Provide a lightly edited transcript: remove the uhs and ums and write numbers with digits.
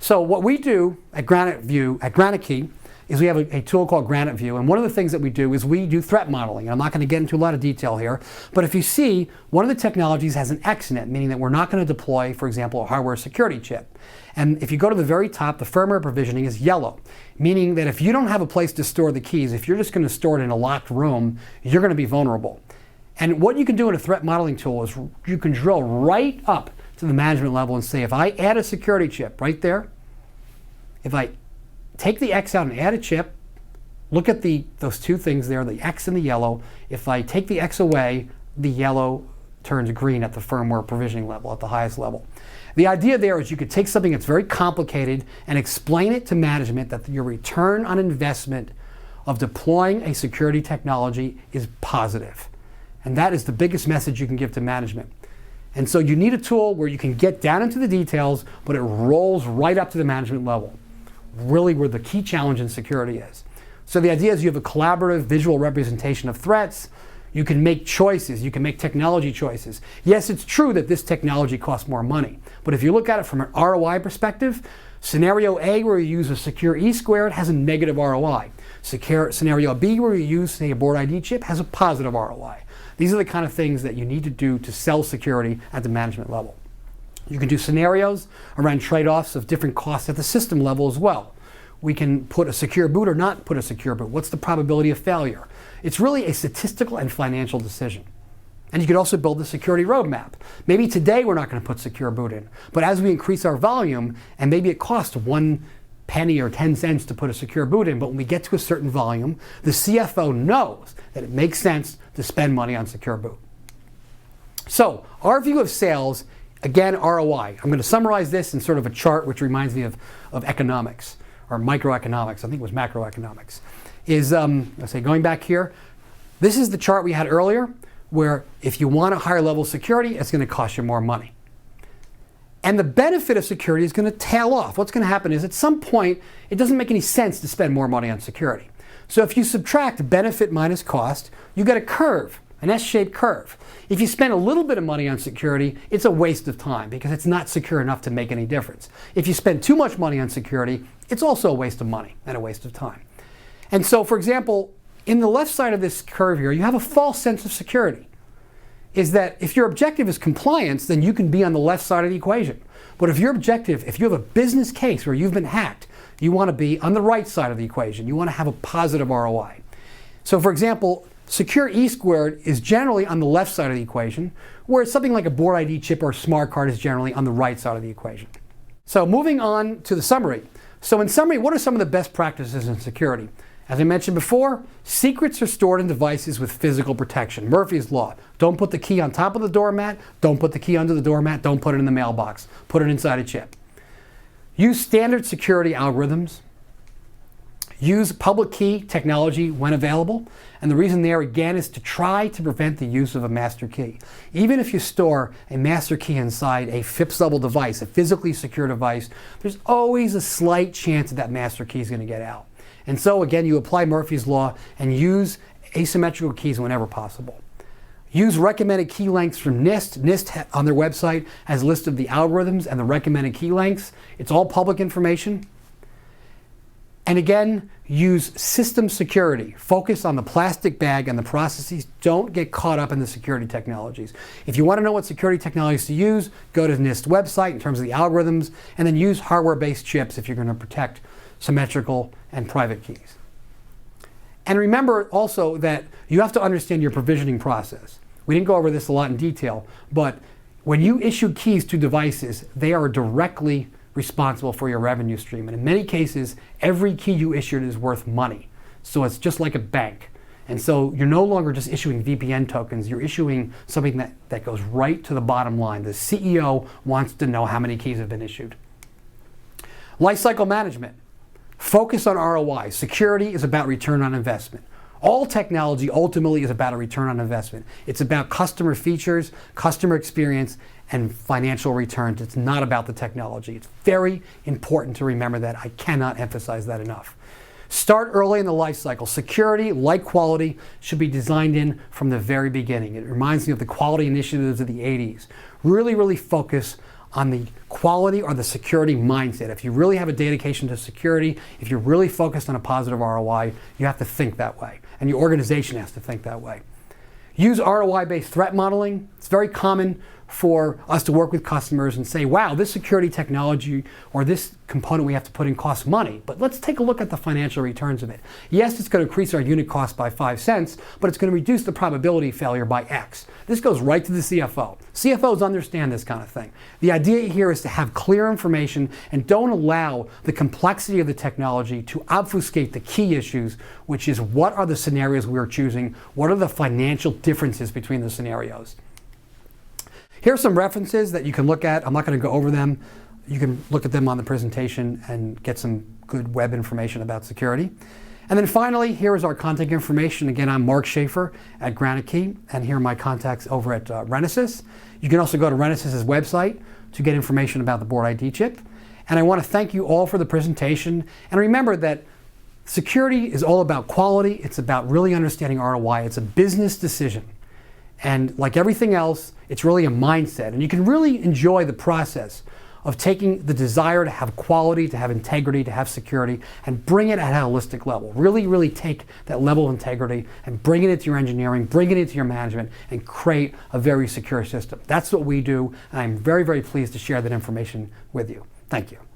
So what we do at GraniteKey, is we have a tool called GraniteView, and one of the things that we do is we do threat modeling. I'm not going to get into a lot of detail here, but if you see, one of the technologies has an X in it, meaning that we're not going to deploy, for example, a hardware security chip. And if you go to the very top, the firmware provisioning is yellow, meaning that if you don't have a place to store the keys, if you're just going to store it in a locked room, you're going to be vulnerable. And what you can do in a threat modeling tool is you can drill right up to the management level and say, if I add a security chip right there, if I take the X out and add a chip, look at those two things there, the X and the yellow. If I take the X away, the yellow turns green at the firmware provisioning level, at the highest level. The idea there is you could take something that's very complicated and explain it to management that your return on investment of deploying a security technology is positive. And that is the biggest message you can give to management. And so you need a tool where you can get down into the details, but it rolls right up to the management level, really where the key challenge in security is. So the idea is you have a collaborative visual representation of threats. You can make choices. You can make technology choices. Yes, it's true that this technology costs more money, but if you look at it from an ROI perspective, scenario A, where you use a secure E squared, has a negative ROI. Scenario B, where you use, say, a board ID chip, has a positive ROI. These are the kind of things that you need to do to sell security at the management level. You can do scenarios around trade-offs of different costs at the system level as well. We can put a secure boot or not put a secure boot. What's the probability of failure? It's really a statistical and financial decision. And you could also build a security roadmap. Maybe today we're not going to put secure boot in, but as we increase our volume, and maybe it costs 1 penny or 10 cents to put a secure boot in, but when we get to a certain volume, the CFO knows that it makes sense to spend money on secure boot. So our view of sales, again, ROI. I'm going to summarize this in sort of a chart which reminds me of economics, or microeconomics. I think it was macroeconomics. Let's say, going back here, this is the chart we had earlier, where if you want a higher level of security, it's going to cost you more money. And the benefit of security is going to tail off. What's going to happen is at some point, it doesn't make any sense to spend more money on security. So if you subtract benefit minus cost, you get a curve, an S-shaped curve. If you spend a little bit of money on security, it's a waste of time because it's not secure enough to make any difference. If you spend too much money on security, it's also a waste of money and a waste of time. And so, for example, in the left side of this curve here, you have a false sense of security. Is that if your objective is compliance, then you can be on the left side of the equation. But if your objective, if you have a business case where you've been hacked, you want to be on the right side of the equation. You want to have a positive ROI. So for example, secure E squared is generally on the left side of the equation, whereas something like a board ID chip or a smart card is generally on the right side of the equation. So moving on to the summary. So in summary, what are some of the best practices in security? As I mentioned before, secrets are stored in devices with physical protection. Murphy's Law. Don't put the key on top of the doormat. Don't put the key under the doormat. Don't put it in the mailbox. Put it inside a chip. Use standard security algorithms. Use public key technology when available. And the reason there, again, is to try to prevent the use of a master key. Even if you store a master key inside a FIPS level device, a physically secure device, there's always a slight chance that that master key is going to get out. And so again, you apply Murphy's Law and use asymmetrical keys whenever possible. Use recommended key lengths from NIST. NIST on their website has a list of the algorithms and the recommended key lengths. It's all public information. And again, use system security. Focus on the plastic bag and the processes. Don't get caught up in the security technologies. If you want to know what security technologies to use, go to the NIST website in terms of the algorithms, and then use hardware-based chips if you're going to protect symmetrical and private keys. And remember also that you have to understand your provisioning process. We didn't go over this a lot in detail, but when you issue keys to devices, they are directly responsible for your revenue stream. And in many cases, every key you issued is worth money. So it's just like a bank. And so you're no longer just issuing VPN tokens, you're issuing something that goes right to the bottom line. The CEO wants to know how many keys have been issued. Lifecycle management. Focus on ROI. Security is about return on investment. All technology ultimately is about a return on investment. It's about customer features, customer experience, and financial returns. It's not about the technology. It's very important to remember that. I cannot emphasize that enough. Start early in the life cycle. Security, like quality, should be designed in from the very beginning. It reminds me of the quality initiatives of the 80s. Really, really focus on the quality or the security mindset. If you really have a dedication to security, if you're really focused on a positive ROI, you have to think that way. And your organization has to think that way. Use ROI-based threat modeling. It's very common for us to work with customers and say, wow, this security technology or this component we have to put in costs money, but let's take a look at the financial returns of it. Yes, it's going to increase our unit cost by 5 cents, but it's going to reduce the probability of failure by X. This goes right to the CFO. CFOs understand this kind of thing. The idea here is to have clear information and don't allow the complexity of the technology to obfuscate the key issues, which is what are the scenarios we're choosing, what are the financial differences between the scenarios. Here are some references that you can look at. I'm not going to go over them. You can look at them on the presentation and get some good web information about security. And then finally, here is our contact information. Again, I'm Mark Schaefer at GraniteKey, and here are my contacts over at Renesas. You can also go to Renesas' website to get information about the board ID chip. And I want to thank you all for the presentation. And remember that security is all about quality. It's about really understanding ROI. It's a business decision. And like everything else, it's really a mindset. And you can really enjoy the process of taking the desire to have quality, to have integrity, to have security, and bring it at a holistic level. Really, really take that level of integrity and bring it into your engineering, bring it into your management, and create a very secure system. That's what we do, and I'm very, very pleased to share that information with you. Thank you.